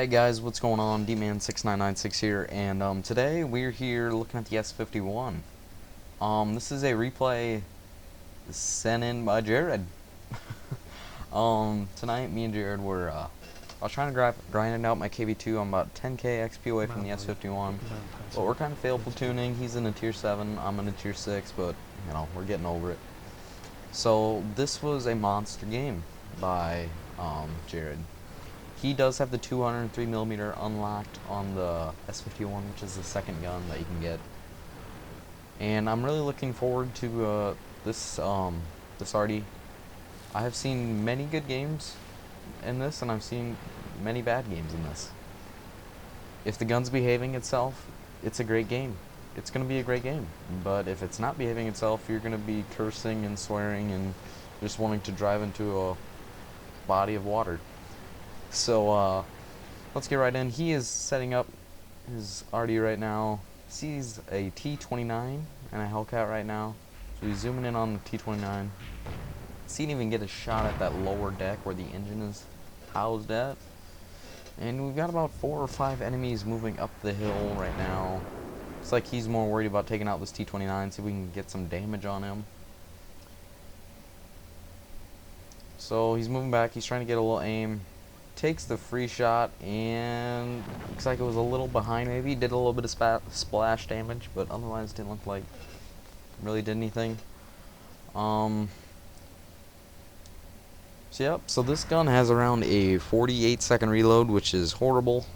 Alright guys, what's going on? D-Man6996 here, and today we're here looking at the S-51. This is a replay sent in by Jared. Tonight me and Jared were, I was trying to grind out my KV2. I'm about 10k XP away from the S-51, but we're kind of fail platooning. He's in a tier 7, I'm in a tier 6, but, you know, we're getting over it. So, this was a monster game by, Jared. He does have the 203mm unlocked on the S-51, which is the second gun that you can get. And I'm really looking forward to this arty. I have seen many good games in this, and I've seen many bad games in this. If the gun's behaving itself, it's a great game. It's going to be a great game. But if it's not behaving itself, you're going to be cursing and swearing and just wanting to drive into a body of water. So, let's get right in. He is setting up his arty right now. Sees a T-29 and a Hellcat right now. So he's zooming in on the T-29. See, even get a shot at that lower deck where the engine is housed at. And we've got about 4 or 5 enemies moving up the hill right now. Looks like he's more worried about taking out this T-29, see if we can get some damage on him. So he's moving back, he's trying to get a little aim. Takes the free shot, and looks like it was a little behind maybe. Did a little bit of splash damage, but otherwise didn't look like really did anything. So yep, so this gun has around a 48-second reload, which is horrible.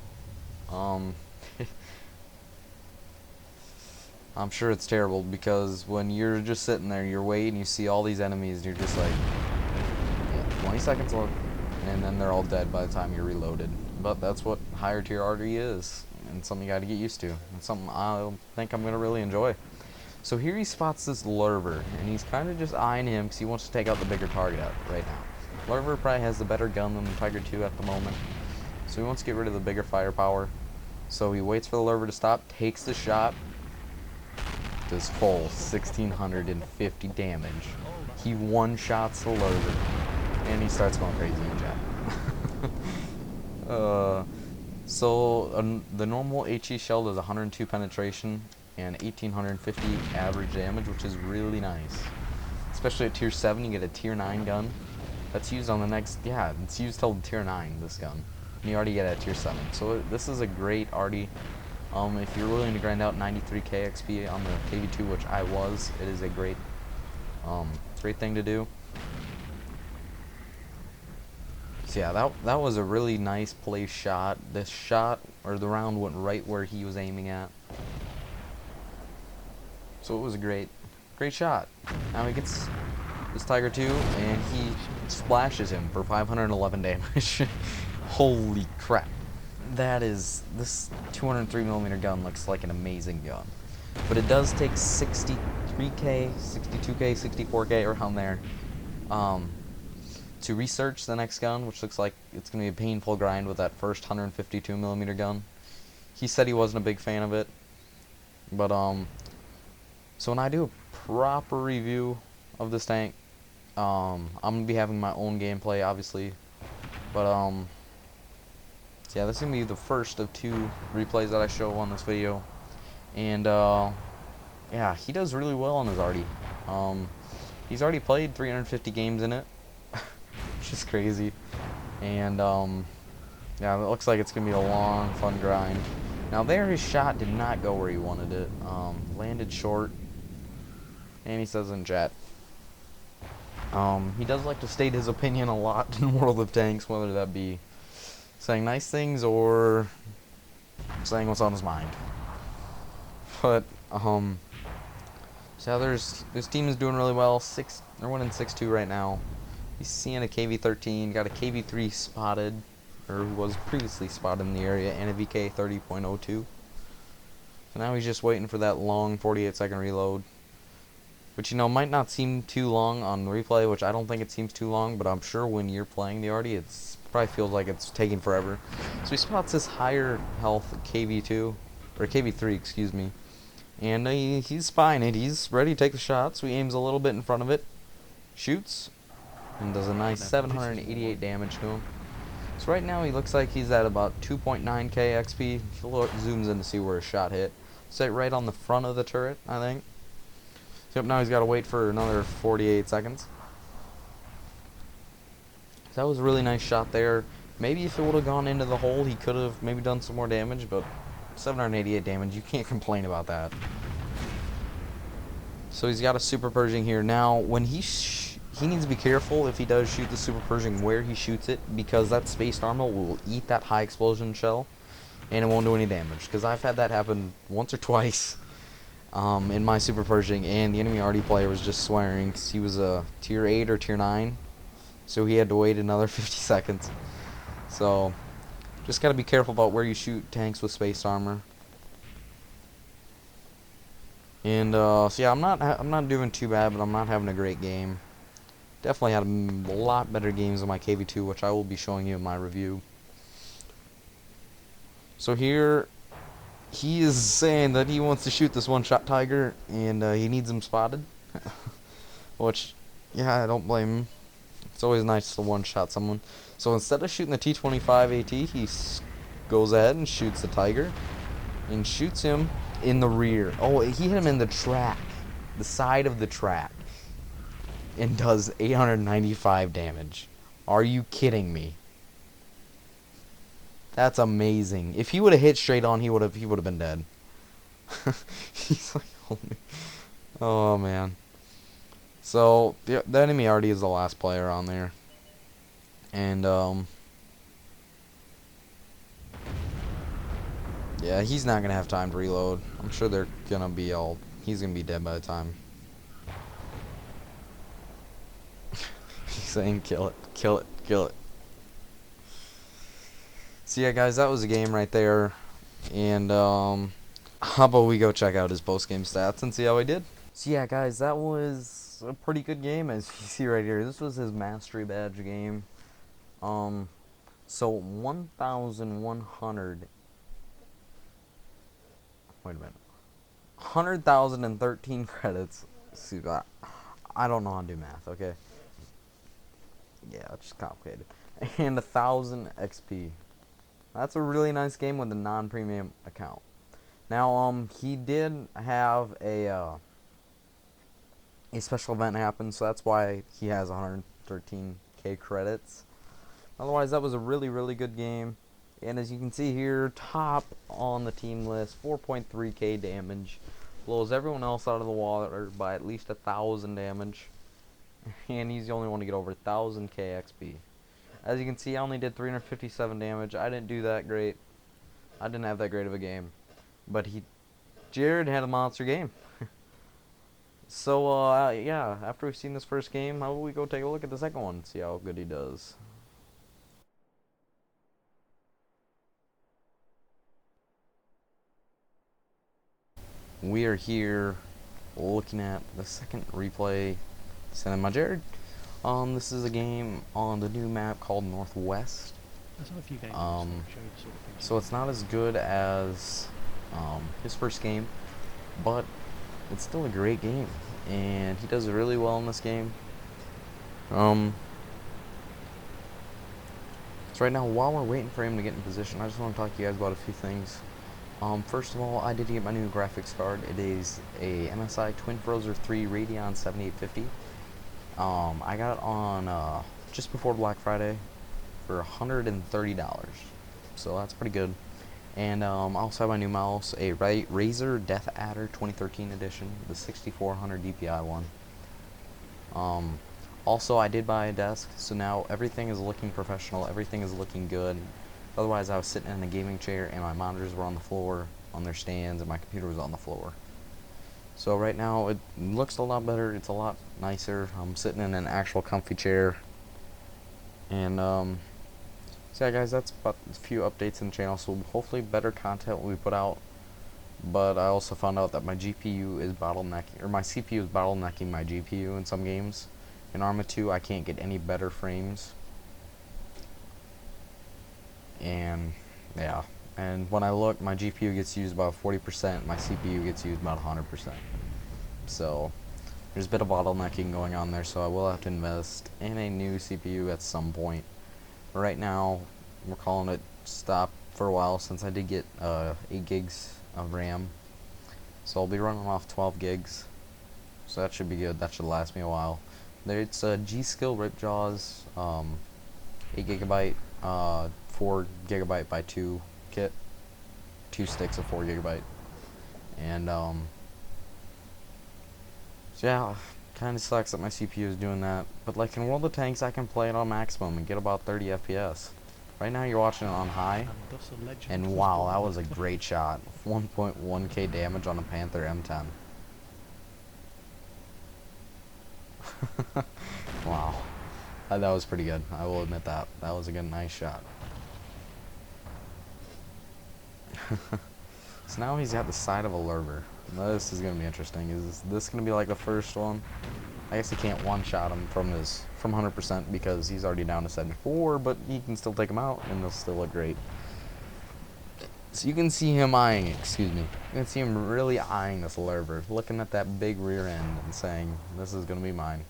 I'm sure it's terrible, because when you're just sitting there, you're waiting, you see all these enemies, and you're just like, yeah, 20 seconds left. And then they're all dead by the time you're reloaded. But that's what higher tier artery is, and something you got to get used to. It's something I think I'm gonna really enjoy. So here he spots this lurver, and he's kind of just eyeing him because he wants to take out the bigger target out right now. Lurver probably has the better gun than the Tiger II at the moment, so he wants to get rid of the bigger firepower. So he waits for the lurver to stop, takes the shot, does full 1650 damage. He one-shots the lurver. And he starts going crazy in chat. The normal HE shell does 102 penetration and 1850 average damage, which is really nice. Especially at tier 7, you get a tier 9 gun. That's used on the next, yeah, it's used till tier 9, this gun. And you already get it at tier 7. So this is a great arty. If you're willing to grind out 93k XP on the KV2, which I was, it is a great, great thing to do. So yeah, that was a really nice place shot. This shot, or the round, went right where he was aiming at. So it was a great shot. Now he gets this Tiger II, and he splashes him for 511 damage. Holy crap. This 203mm gun looks like an amazing gun. But it does take 63k, 62k, 64k, around there. To research the next gun, which looks like it's going to be a painful grind with that first 152mm gun. He said he wasn't a big fan of it, but so when I do a proper review of this tank, I'm going to be having my own gameplay, obviously, but so yeah, this is going to be the first of 2 replays that I show on this video, and yeah, he does really well on his arty. He's already played 350 games in it, which is crazy, and yeah, it looks like it's gonna be a long, fun grind. Now there, his shot did not go where he wanted it. Landed short, and he says in chat, he does like to state his opinion a lot in World of Tanks, whether that be saying nice things or saying what's on his mind. But so this team is doing really well. They're winning 6-2 right now. He's seeing a KV-13, got a KV-3 spotted, or was previously spotted in the area, and a VK 30.02. So now he's just waiting for that long 48-second reload, which, you know, might not seem too long on the replay, which I don't think it seems too long, but I'm sure when you're playing the arty, it probably feels like it's taking forever. So he spots this higher health KV-2, or KV-3, excuse me, and he's spying it. He's ready to take the shot, so he aims a little bit in front of it, shoots, and does a nice 788 damage to him. So right now he looks like he's at about 2.9k XP. He zooms in to see where his shot hit. Set right on the front of the turret, I think. Yep, now he's got to wait for another 48 seconds. So that was a really nice shot there. Maybe if it would have gone into the hole, he could have maybe done some more damage, but 788 damage, you can't complain about that. So he's got a Super Pershing here. Now, when he needs to be careful if he does shoot the Super Pershing where he shoots it, because that Space Armor will eat that high explosion shell, and it won't do any damage. Because I've had that happen once or twice in my Super Pershing, and the enemy RD player was just swearing because he was a tier 8 or tier 9, so he had to wait another 50 seconds. So, just gotta be careful about where you shoot tanks with Space Armor. And so yeah, I'm not doing too bad, but I'm not having a great game. Definitely had a lot better games on my KV2, which I will be showing you in my review. So here, he is saying that he wants to shoot this one-shot Tiger, and he needs him spotted. Which, yeah, I don't blame him. It's always nice to one-shot someone. So instead of shooting the T-25 AT, he goes ahead and shoots the Tiger, and shoots him in the rear. Oh, he hit him in the track, the side of the track, and does 895 damage. Are you kidding me? That's amazing. If he would have hit straight on, he would have been dead. He's like, holy. Oh man. So the enemy already is the last player on there, and yeah, he's not gonna have time to reload. I'm sure they're gonna be all. He's gonna be dead by the time. He's saying, "Kill it, kill it, kill it." So yeah, guys, that was a game right there, and how about we go check out his post-game stats and see how he did? So yeah, guys, that was a pretty good game, as you see right here. This was his mastery badge game. So 1,100. Wait a minute. 100,013 credits. See that? I don't know how to do math. Okay. Yeah, it's just complicated. And 1,000 XP. That's a really nice game with a non-premium account. Now, he did have a special event happen, so that's why he has 113k credits. Otherwise, that was a really, really good game. And as you can see here, top on the team list, 4.3k damage. Blows everyone else out of the water by at least 1,000 damage. And he's the only one to get over 1,000k XP. As you can see, I only did 357 damage. I didn't do that great. I didn't have that great of a game. But Jared had a monster game. So, yeah, after we've seen this first game, how about we go take a look at the second one and see how good he does. We are here looking at the second replay sent by Jared. This is a game on the new map called Northwest. So it's not as good as his first game, but it's still a great game, and he does really well in this game. So right now, while we're waiting for him to get in position, I just want to talk to you guys about a few things. First of all, I did get my new graphics card. It is a MSI Twin Frozer 3 Radeon 7850. I got it on just before Black Friday for $130, so that's pretty good. And I also have my new mouse, a Razer Death Adder 2013 edition, the 6400 DPI one. Also, I did buy a desk, so now everything is looking professional, everything is looking good. Otherwise, I was sitting in a gaming chair and my monitors were on the floor on their stands and my computer was on the floor. So right now, it looks a lot better, it's a lot nicer. I'm sitting in an actual comfy chair. And, so yeah, guys, that's about a few updates in the channel, so hopefully better content will be put out. But I also found out that my GPU is bottlenecking, or my CPU is bottlenecking my GPU in some games. In Arma 2, I can't get any better frames. And, yeah. And when I look, my GPU gets used about 40%, my CPU gets used about 100%. So, there's a bit of bottlenecking going on there, so I will have to invest in a new CPU at some point. Right now, we're calling it stop for a while since I did get 8 gigs of RAM. So I'll be running off 12 gigs. So that should be good. That should last me a while. There, it's a G-Skill Ripjaws 8 gigabyte 4 gigabyte by 2 kit. 2 sticks of 4 gigabyte. And so yeah, kind of sucks that my CPU is doing that. But like in World of Tanks, I can play it on maximum and get about 30 FPS. Right now you're watching it on high, and wow, that was a great shot. 1.1k damage on a Panther M10. Wow, that was pretty good. I will admit that. That was a good, nice shot. So now he's got the side of a lurver. This is gonna be interesting. Is this gonna be like the first one? I guess he can't one-shot him from 100% because he's already down to 74, but he can still take him out, and they'll still look great. So you can see him eyeing, excuse me, you can see him really eyeing this lurver, looking at that big rear end and saying, this is going to be mine.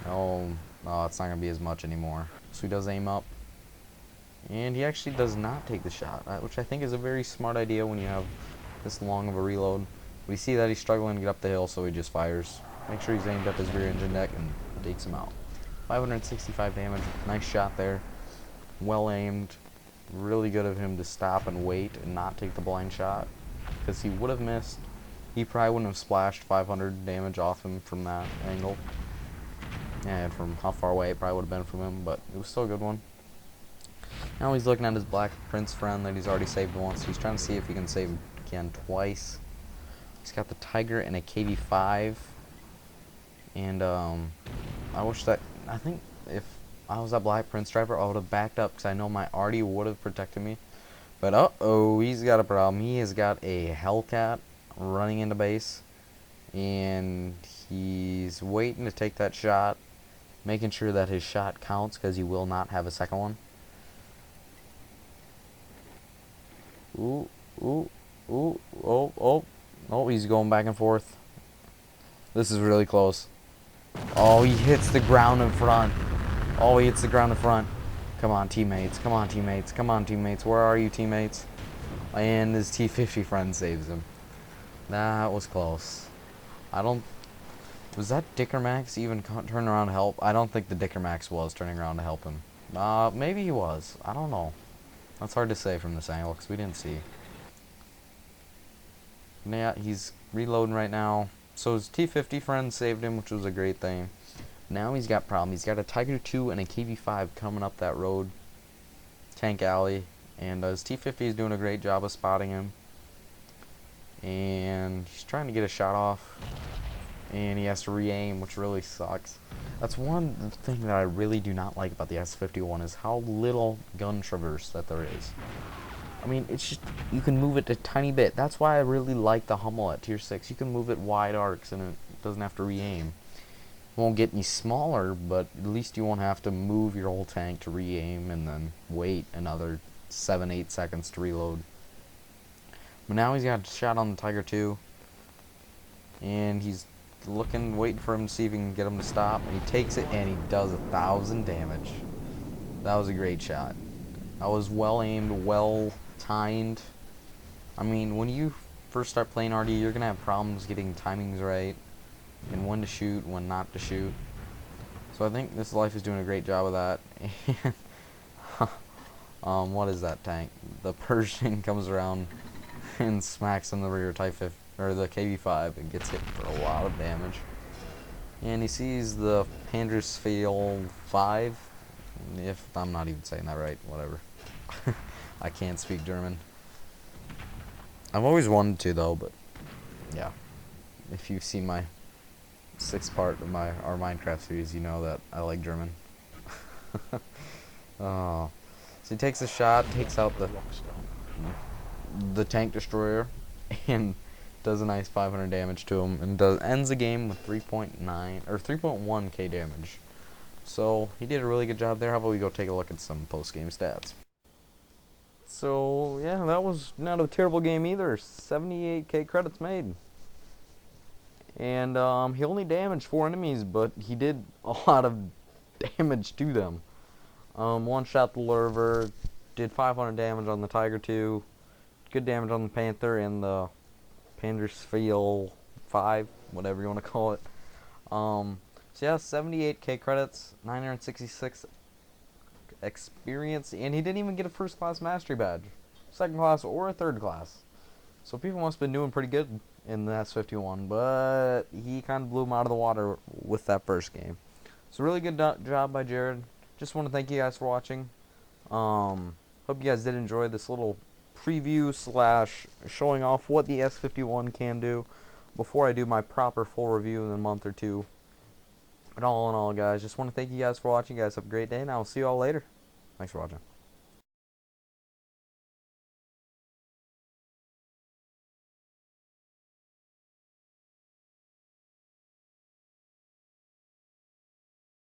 No, it's not going to be as much anymore. So he does aim up, and he actually does not take the shot, which I think is a very smart idea when you have this long of a reload. We see that he's struggling to get up the hill, so he just fires. Make sure he's aimed up his rear engine deck and takes him out. 565 damage, nice shot there. Well aimed. Really good of him to stop and wait and not take the blind shot, because he would have missed. He probably wouldn't have splashed 500 damage off him from that angle. And from how far away it probably would have been from him, but it was still a good one. Now he's looking at his Black Prince friend that he's already saved once. He's trying to see if he can save him again twice. He's got the Tiger and a KV5. And I think if I was that Black Prince driver, I would have backed up because I know my Artie would have protected me. But uh-oh, he's got a problem. He has got a Hellcat running into base, and he's waiting to take that shot, making sure that his shot counts because he will not have a second one. Ooh, ooh, ooh, oh, he's going back and forth. This is really close. Oh, he hits the ground in front. Oh, he hits the ground in front. Come on, teammates. Come on, teammates. Come on, teammates. Where are you, teammates? And his T-50 friend saves him. That was close. Was that Dicker Max even turning around to help? I don't think the Dicker Max was turning around to help him. Maybe he was. I don't know. That's hard to say from this angle because we didn't see. Yeah, he's reloading right now. So his T-50 friend saved him, which was a great thing. Now he's got problems. He's got a Tiger 2 and a KV5 coming up that road, Tank Alley, and his T-50 is doing a great job of spotting him. And he's trying to get a shot off, and he has to re-aim, which really sucks. That's one thing that I really do not like about the S-51 is how little gun traverse that there is. I mean, it's just, you can move it a tiny bit. That's why I really like the Hummel at Tier 6. You can move it wide arcs and it doesn't have to re-aim. It won't get any smaller, but at least you won't have to move your whole tank to re-aim and then wait another 7-8 seconds to reload. But now he's got a shot on the Tiger 2. And he's waiting for him to see if he can get him to stop. And he takes it and he does 1,000 damage. That was a great shot. That was well aimed, well timed. I mean, when you first start playing RD, you're gonna have problems getting timings right and when to shoot, when not to shoot. So I think this life is doing a great job of that. And what is that tank? The Persian comes around and smacks in the rear Type 5 or the KV5 and gets hit for a lot of damage. And he sees the Panzersfeld 5. If I'm not even saying that right, whatever. I can't speak German. I've always wanted to though, but yeah. If you've seen my 6th part of our Minecraft series, you know that I like German. Oh. So he takes a shot, takes out the tank destroyer, and does a nice 500 damage to him, and ends the game with 3.9 or 3.1k damage. So he did a really good job there. How about we go take a look at some post-game stats? So yeah, that was not a terrible game either. 78k credits made. And he only damaged 4 enemies, but he did a lot of damage to them. One shot the lurver, did 500 damage on the Tiger 2, good damage on the Panther and the Pandersfeel 5, whatever you want to call it. So yeah, 78k credits, 966 experience, and he didn't even get a first class mastery badge, second class or a third class. So people must have been doing pretty good in the S-51, but he kind of blew him out of the water with that first game. So really good job by Jared. Just want to thank you guys for watching. Hope you guys did enjoy this little preview slash showing off what the S-51 can do before I do my proper full review in a month or two. But all in all, guys, just want to thank you guys for watching. You guys have a great day, and I will see you all later. Thanks for watching.